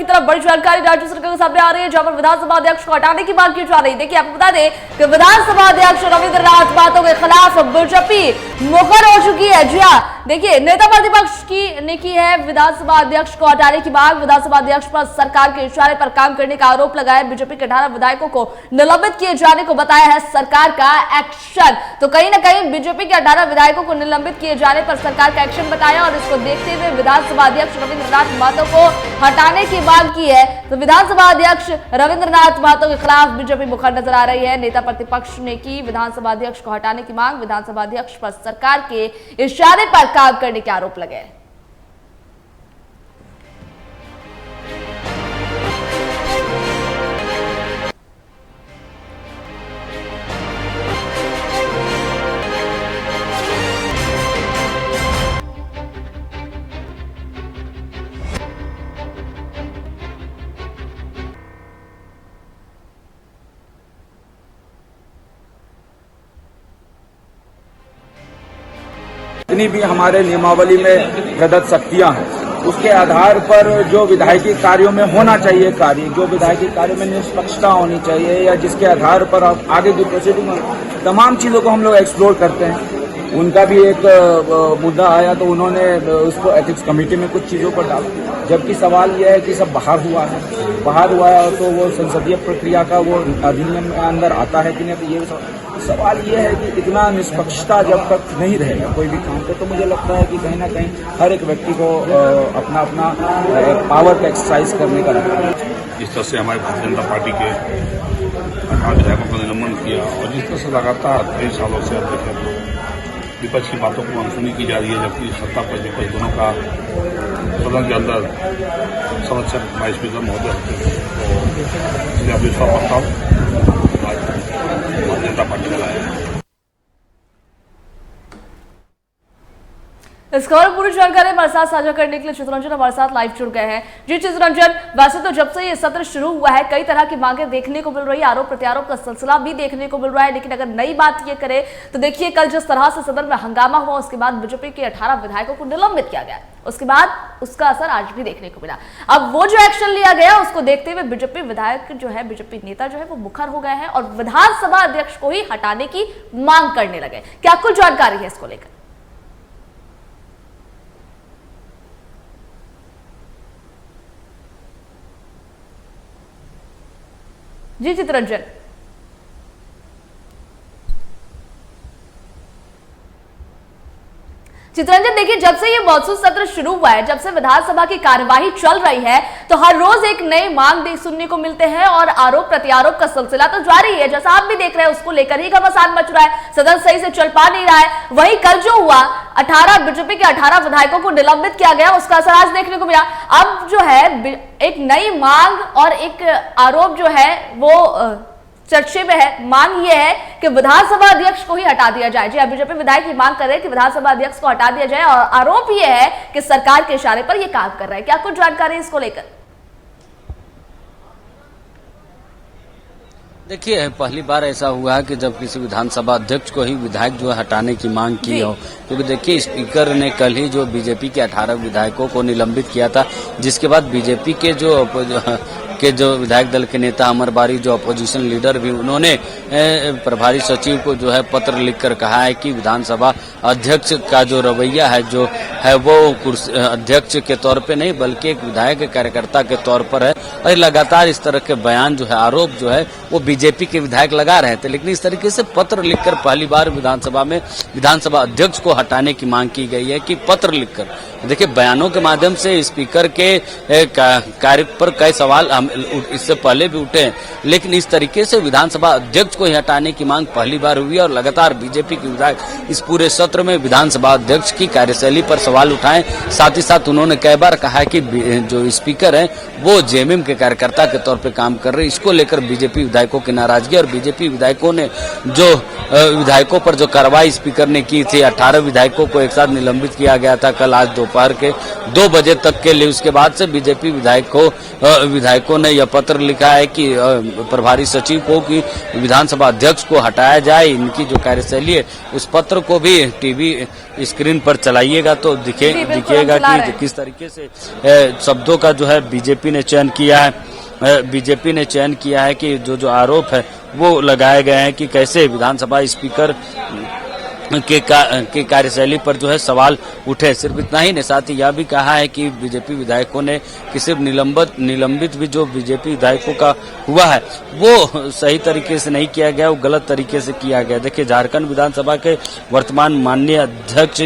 की तरफ बड़ी जानकारी राज्य सरकार के सामने आ रही है, जहां पर विधानसभा अध्यक्ष को हटाने की मांग की जा रही है। देखिए, आपको बता दें कि विधानसभा अध्यक्ष रविंद्र नाथ महतो के खिलाफ बीजेपी मुखर हो चुकी है। जी हाँ, देखिए, नेता प्रतिपक्ष ने की है विधानसभा अध्यक्ष को हटाने की मांग। विधानसभा अध्यक्ष पर सरकार के इशारे पर काम करने का आरोप लगाया। बीजेपी के 18 विधायकों को निलंबित किए जाने को बताया है सरकार का एक्शन। तो कहीं ना कहीं बीजेपी के 18 विधायकों को निलंबित किए जाने पर सरकार का एक्शन बताया, और इसको देखते हुए विधानसभा अध्यक्ष रविंद्र नाथ महतो को हटाने की मांग की है। तो विधानसभा अध्यक्ष रविंद्र नाथ महतो के खिलाफ बीजेपी मुखर नजर आ रही है। नेता प्रतिपक्ष ने की विधानसभा अध्यक्ष को हटाने की मांग। विधानसभा अध्यक्ष पर सरकार के इशारे पर काम करने के आरोप लगे। जितनी भी हमारे नियमावली में प्रदत्त शक्तियां हैं, उसके आधार पर जो विधायकी कार्यों में होना चाहिए कार्य, जो विधायकी कार्यों में निष्पक्षता होनी चाहिए, या जिसके आधार पर अब आगे की प्रोसीडिंग, तमाम चीजों को हम लोग एक्सप्लोर करते हैं। उनका भी एक मुद्दा आया तो उन्होंने उसको एथिक्स कमेटी में कुछ चीजों पर डाला, जबकि सवाल यह है कि सब बाहर हुआ है तो वो संसदीय प्रक्रिया का वो अधिनियम में अंदर आता है कि नहीं। तो ये सवाल ये है कि इतना निष्पक्षता जब तक नहीं रहेगा कोई भी काम पे, तो मुझे लगता है कि कहीं ना कहीं हर एक व्यक्ति को अपना अपना पावर का एक्सरसाइज करने का लगता है। जिस तरह से हमारे भारतीय जनता पार्टी के 18 विधायकों का निलंबन किया, और जिस तरह से लगातार कई सालों से अब देखें विपक्ष की बातों को अनसुनी की जा रही है, जबकि सत्ता पर विपक्ष दोनों का सदन के अंदर संरक्षक वाइस स्पीकर महोदय होते हैं। तो इसलिए अब विश्वास रखता हूँ भारतीय जनता पार्टी का लाया है। इस खबर पूरी जानकारी हमारे साथ साझा करने के लिए चित्ररंजन हमारे साथ लाइव जुड़ गए हैं। जी चित्ररंजन, वैसे तो जब से ये सत्र शुरू हुआ है कई तरह की मांगे देखने को मिल रही है, आरोप प्रत्यारोप का सिलसिला भी देखने को मिल रहा है, लेकिन अगर नई बात ये करें तो देखिए, कल जिस तरह से सदन में हंगामा हुआ, उसके बाद बीजेपी के 18 विधायकों को निलंबित किया गया, उसके बाद उसका असर आज भी देखने को मिला। अब वो जो एक्शन लिया गया उसको देखते हुए बीजेपी विधायक जो है, बीजेपी नेता जो है वो मुखर हो गए हैं और विधानसभा अध्यक्ष को ही हटाने की मांग करने लगे। क्या कुछ जानकारी है इसको लेकर? जी चित्ररंजन। चित्ररंजन, देखिए, जब से ये मॉनसून सत्र शुरू हुआ है, जब से विधानसभा की कार्यवाही चल रही है, तो हर रोज एक नई मांग सुनने को मिलते हैं और आरोप प्रत्यारोप का सिलसिला तो जारी है। जैसा आप भी देख रहे हैं, उसको लेकर ही घमासान मच रहा है, सदन सही से चल पा नहीं रहा है। वहीं कल जो हुआ, बीजेपी के 18 विधायकों को निलंबित किया गया, उसका असर आज देखने को मिला। अब जो है एक नई मांग और एक आरोप जो है वो चर्चे में है। मांग यह है कि विधानसभा अध्यक्ष को ही हटा दिया जाए। जी, बीजेपी विधायक की मांग कर रहे हैं कि विधानसभा अध्यक्ष को हटा दिया जाए, और आरोप यह है कि सरकार के इशारे पर यह काम कर रहा है। क्या कुछ जानकारी इसको लेकर? देखिए, पहली बार ऐसा हुआ है कि जब किसी विधानसभा अध्यक्ष को ही विधायक जो है हटाने की मांग की हो, क्योंकि देखिए, स्पीकर ने कल ही जो बीजेपी के 18 विधायकों को निलंबित किया था, जिसके बाद बीजेपी के जो विधायक दल के नेता अमर बारी, जो अपोजिशन लीडर भी, उन्होंने प्रभारी सचिव को जो है पत्र लिखकर कहा है कि विधानसभा अध्यक्ष का जो रवैया है, जो है वो अध्यक्ष के तौर पे नहीं बल्कि एक विधायक कार्यकर्ता के तौर पर है। और लगातार इस तरह के बयान जो है, आरोप जो है वो बीजेपी के विधायक लगा रहे थे, लेकिन इस तरीके से पत्र लिखकर पहली बार विधानसभा में विधानसभा अध्यक्ष को हटाने की मांग की गई है कि पत्र लिखकर। देखिए, बयानों के माध्यम से स्पीकर के कार्य पर कई सवाल हम इससे पहले भी उठे हैं, लेकिन इस तरीके से विधानसभा अध्यक्ष को ही हटाने की मांग पहली बार हुई है। और लगातार बीजेपी के विधायक इस पूरे सत्र में विधानसभा अध्यक्ष की कार्यशैली पर सवाल उठाएं। साथ ही साथ उन्होंने कई बार कहा कि जो स्पीकर हैं वो जेएमएम के कार्यकर्ता के तौर पे काम कर रहे हैं। इसको लेकर बीजेपी विधायकों की नाराजगी, और बीजेपी विधायकों ने जो विधायकों पर जो कार्रवाई स्पीकर ने की थी, 18 विधायकों को एक साथ निलंबित किया गया था कल आज दोपहर के 2 बजे तक के लिए। उसके बाद से बीजेपी विधायकों ने यह पत्र लिखा है कि प्रभारी सचिव को कि विधानसभा अध्यक्ष को हटाया जाए। इनकी जो कार्यशैली है उस पत्र को भी टीवी स्क्रीन पर चलाइएगा तो दिखेगा कि किस तरीके से शब्दों का जो है बीजेपी ने चयन किया है। बीजेपी ने चयन किया है कि जो आरोप है वो लगाए गए हैं कि कैसे विधानसभा स्पीकर के कार्यशैली पर जो है सवाल उठे। सिर्फ इतना ही नहीं, साथ ही यह भी कहा है कि बीजेपी विधायकों ने कि सिर्फ निलंबित भी जो बीजेपी विधायकों का हुआ है वो सही तरीके से नहीं किया गया, वो गलत तरीके से किया गया। देखिए, झारखंड विधानसभा के वर्तमान माननीय अध्यक्ष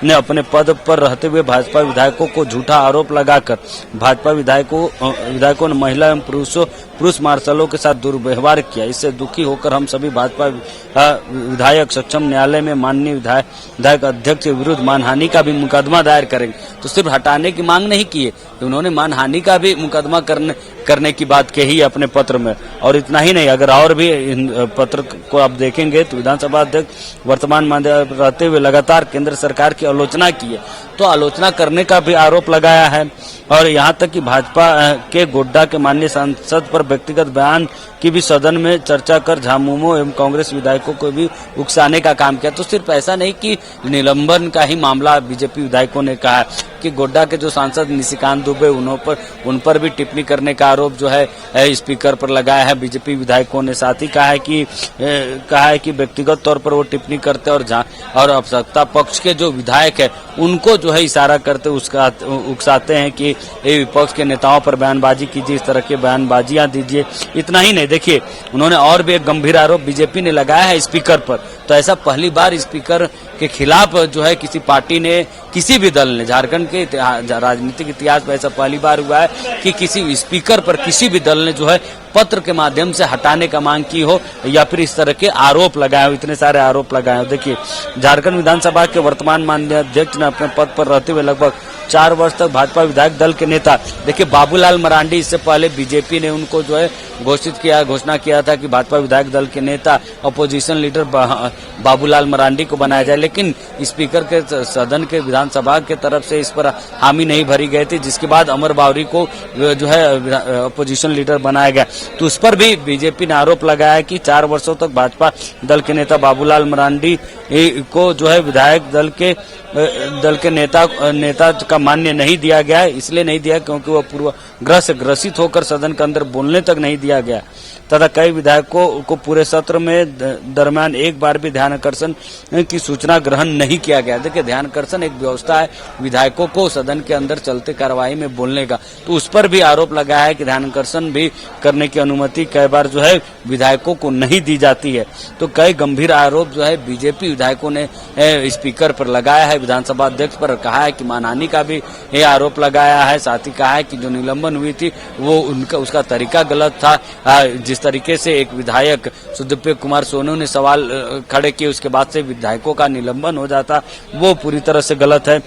ने अपने पद पर रहते हुए भाजपा विधायकों को झूठा आरोप लगाकर भाजपा विधायकों ने महिला एवं पुरुष मार्शलों के साथ दुर्व्यवहार किया। इससे दुखी होकर हम सभी भाजपा विधायक सक्षम न्यायालय में माननीय विधायक अध्यक्ष के विरुद्ध मानहानि का भी मुकदमा दायर करेंगे। तो सिर्फ हटाने की मांग नहीं की है, उन्होंने मानहानि का भी मुकदमा करने की बात कही है अपने पत्र में। और इतना ही नहीं, अगर और भी पत्र को आप देखेंगे तो विधानसभा अध्यक्ष वर्तमान माननीय रहते हुए लगातार केंद्र सरकार की आलोचना की है, तो आलोचना करने का भी आरोप लगाया है। और यहाँ तक कि भाजपा के गोड्डा के माननीय सांसद पर व्यक्तिगत बयान की भी सदन में चर्चा कर झामुमो एवं कांग्रेस विधायकों को भी उकसाने का काम किया। तो सिर्फ ऐसा नहीं कि निलंबन का ही मामला बीजेपी विधायकों ने कहा कि गोड्डा के जो सांसद निशिकांत दुबे उन पर भी टिप्पणी करने का आरोप जो है स्पीकर पर लगाया है बीजेपी विधायकों ने। साथ ही कहा है कि व्यक्तिगत तौर पर वो टिप्पणी करते और अब सत्ता पक्ष के जो विधायक है उनको जो है इशारा करते उकसाते हैं कि विपक्ष के नेताओं पर बयानबाजी कीजिए, इस तरह के बयानबाजियां दीजिए। इतना ही नहीं, देखिए उन्होंने और भी एक गंभीर आरोप बीजेपी ने लगाया है स्पीकर पर। तो ऐसा पहली बार स्पीकर के खिलाफ जो है किसी पार्टी ने, किसी भी दल ने, झारखंड के राजनीतिक इतिहास में ऐसा पहली बार हुआ है कि किसी स्पीकर पर किसी भी दल ने जो है पत्र के माध्यम से हटाने का मांग की हो या फिर इस तरह के आरोप लगाए हो, इतने सारे आरोप लगाए हो। देखिए, झारखंड विधानसभा के वर्तमान माननीय अध्यक्ष ने अपने पद पर रहते हुए लगभग 4 वर्ष तक भाजपा विधायक दल के नेता, देखिए बाबूलाल मरांडी, इससे पहले बीजेपी ने उनको जो है घोषणा किया था कि भाजपा विधायक दल के नेता अपोजिशन लीडर बाबूलाल मरांडी को बनाया जाए, लेकिन स्पीकर के सदन के विधानसभा के तरफ से इस पर हामी नहीं भरी गई थी, जिसके बाद अमर बावरी को जो है अपोजिशन लीडर बनाया गया। तो उस पर भी बीजेपी ने आरोप लगाया कि 4 वर्षों तक भाजपा दल के नेता बाबूलाल मरांडी को जो है विधायक दल के नेता का मान्य नहीं दिया गया। इसलिए नहीं दिया क्योंकि वह पूर्वाग्रह से ग्रसित होकर सदन के अंदर बोलने तक नहीं दिया गया तथा कई विधायकों को पूरे सत्र में दरमियान एक बार भी ध्यानाकर्षण की सूचना ग्रहण नहीं किया गया। देखिए, ध्यानाकर्षण एक व्यवस्था है विधायकों को सदन के अंदर चलते कार्यवाही में बोलने का, तो उस पर भी आरोप लगाया है कि ध्यानाकर्षण भी करने की अनुमति कई बार जो है विधायकों को नहीं दी जाती है। तो कई गंभीर आरोप जो है बीजेपी विधायकों ने स्पीकर पर लगाया है, विधानसभा अध्यक्ष पर कहा है कि मानहानि का भी ये आरोप लगाया है। साथ ही कहा है कि जो निलंबन हुई थी वो उसका तरीका गलत था। जिस तरीके से एक विधायक सुदीप्त कुमार सोनू ने सवाल खड़े किए, उसके बाद से विधायकों का निलंबन हो जाता, वो पूरी तरह से गलत है।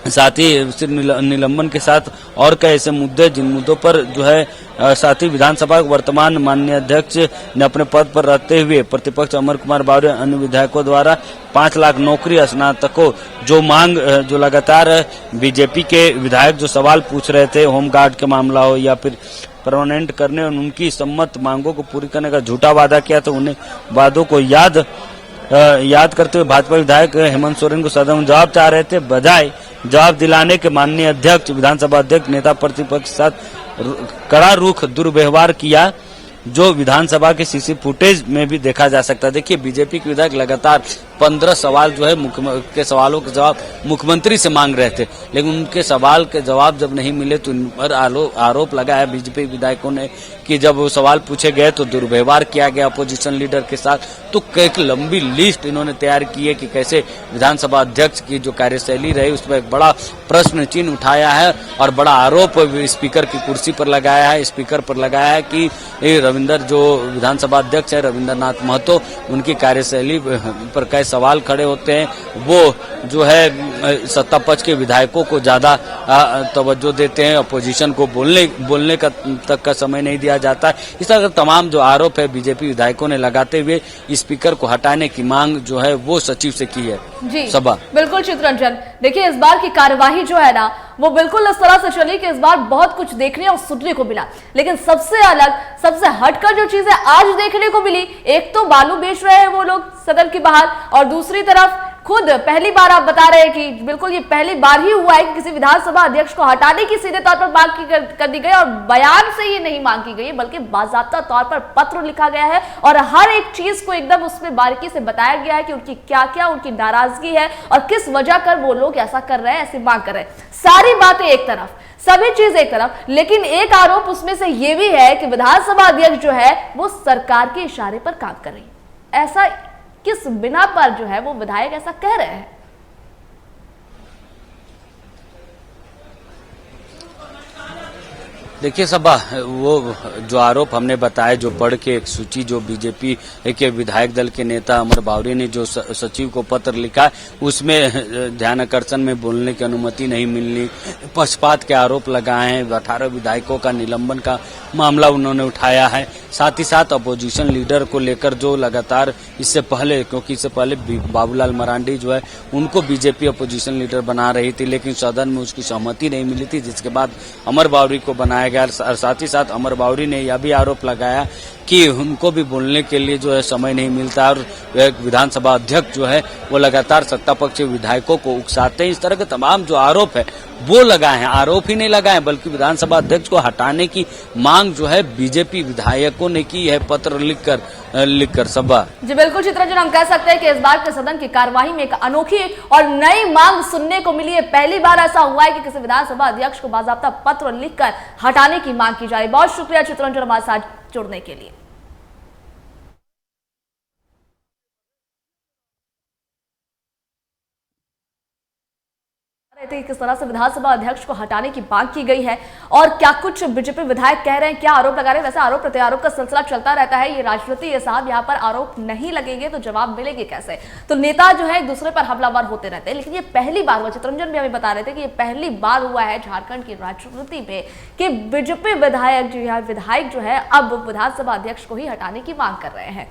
साथ ही सिर्फ निलंबन के साथ और कई ऐसे मुद्दे जिन मुद्दों पर जो है साथ ही विधानसभा के वर्तमान माननीय अध्यक्ष ने अपने पद पर रहते हुए प्रतिपक्ष अमर कुमार बावरी अन्य विधायकों द्वारा 5 लाख नौकरी स्नातकों जो मांग जो लगातार बीजेपी के विधायक जो सवाल पूछ रहे थे, होमगार्ड के मामला हो या फिर परमानेंट करने और उनकी सम्मत मांगों को पूरी करने का झूठा वादा किया, तो उन्हें वादों को याद करते हुए भाजपा विधायक हेमंत सोरेन को सदन में जवाब चाह रहे थे। बजाय जवाब दिलाने के माननीय अध्यक्ष विधानसभा अध्यक्ष नेता प्रतिपक्ष के साथ कड़ा रुख दुर्व्यवहार किया, जो विधानसभा के सीसी फुटेज में भी देखा जा सकता है। देखिए, बीजेपी के विधायक लगातार 15 सवाल जो है सवालों के जवाब मुख्यमंत्री से मांग रहे थे, लेकिन उनके सवाल के जवाब जब नहीं मिले तो इन पर आरोप लगाया बीजेपी विधायकों ने कि जब वो सवाल पूछे गए तो दुर्व्यवहार किया गया अपोजिशन लीडर के साथ। तो एक लंबी लिस्ट इन्होंने तैयार की है कि कैसे विधानसभा अध्यक्ष की जो कार्यशैली रही उस पर एक बड़ा प्रश्न चिन्ह उठाया है और बड़ा आरोप स्पीकर की कुर्सी पर लगाया है, स्पीकर पर लगाया है कि रविंदर जो विधानसभा अध्यक्ष है रविंद्र नाथ महतो, उनकी कार्यशैली पर कई सवाल खड़े होते हैं, वो जो है सत्ता पक्ष के विधायकों को ज्यादा तवज्जो देते हैं, अपोजिशन को बोलने का तक का समय नहीं दिया जाता। इस तरह तमाम जो आरोप है बीजेपी विधायकों ने लगाते हुए स्पीकर को हटाने की मांग जो है वो सचिव से की है। जी सभा बिल्कुल चित्ररंजन, देखिए इस बार की कार्यवाही जो है ना वो बिल्कुल इस तरह से चली कि इस बार बहुत कुछ देखने और सुनने को मिला, लेकिन सबसे अलग सबसे हटकर जो चीजें आज देखने को मिली, एक तो बालू बेच रहे हैं वो लोग सदन के बाहर और दूसरी तरफ खुद पहली बार आप बता रहे हैं कि बिल्कुल ये पहली बार ही हुआ है कि किसी विधानसभा अध्यक्ष को हटाने की सीधे तौर पर मांग कर दी गई, और बयान से ये नहीं मांग की गई बल्कि बाकायदा तौर पर पत्र लिखा गया है और हर एक चीज को एकदम उसमें बारीकी से बताया गया है कि उनकी क्या क्या उनकी नाराजगी है और किस वजह कर वो लोग ऐसा कर रहे हैं, ऐसी मांग कर रहे हैं। सारी बातें एक तरफ, सभी चीज एक तरफ, लेकिन एक आरोप उसमें से ये भी है कि विधानसभा अध्यक्ष जो है वो सरकार के इशारे पर काम कर रही है। ऐसा किस बिना पर जो है वो विधायक ऐसा कह रहे हैं? देखिए सबा, वो जो आरोप हमने बताया, जो पढ़ के एक सूची जो बीजेपी के विधायक दल के नेता अमर बावरी ने जो सचिव को पत्र लिखा, उसमें ध्यान आकर्षण में बोलने की अनुमति नहीं मिलनी, पक्षपात के आरोप लगाए हैं, 18 विधायकों का निलंबन का मामला उन्होंने उठाया है। साथ ही साथ अपोजिशन लीडर को लेकर जो लगातार इससे पहले, क्योंकि इससे पहले बाबूलाल मरांडी जो है उनको बीजेपी अपोजिशन लीडर बना रही थी, लेकिन सदन में उसकी सहमति नहीं मिली थी, जिसके बाद अमर बावरी को बनाया गया। और साथ ही साथ अमर बावरी ने यह भी आरोप लगाया कि उनको भी बोलने के लिए जो है समय नहीं मिलता और एक विधानसभा अध्यक्ष जो है वो लगातार सत्ता पक्ष के विधायकों को उकसाते हैं। इस तरह के तमाम जो आरोप है वो लगाए हैं, आरोप ही नहीं लगाए बल्कि विधानसभा अध्यक्ष को हटाने की मांग जो है बीजेपी विधायकों ने की है, पत्र लिखकर सभा। जी बिल्कुल चित्रंजन, हम कह सकते हैं कि इस बार के सदन की कार्यवाही में एक अनोखी और नई मांग सुनने को मिली है। पहली बार ऐसा हुआ है कि किसी विधानसभा अध्यक्ष को बाकायदा पत्र लिखकर हटाने की मांग की जा रही है। बहुत शुक्रिया चित्रंजन हमारे साथ जुड़ने के लिए। किस तरह से विधानसभा अध्यक्ष को हटाने की मांग की गई है और क्या कुछ बीजेपी विधायक कह रहे हैं, क्या आरोप लगा रहे हैं। वैसे आरोप प्रत्यारोप का सिलसिला चलता रहता है, ये राजनीति है साहब, यहाँ पर आरोप नहीं लगेंगे तो जवाब मिलेंगे कैसे। तो नेता जो है एक दूसरे पर हमलावर होते रहते हैं, लेकिन ये पहली बार हुआ, चित्रंजन भी हमें बता रहे थे कि ये पहली बार हुआ है झारखंड की राजनीति में कि बीजेपी विधायक जो है अब विधानसभा अध्यक्ष को ही हटाने की मांग कर रहे हैं।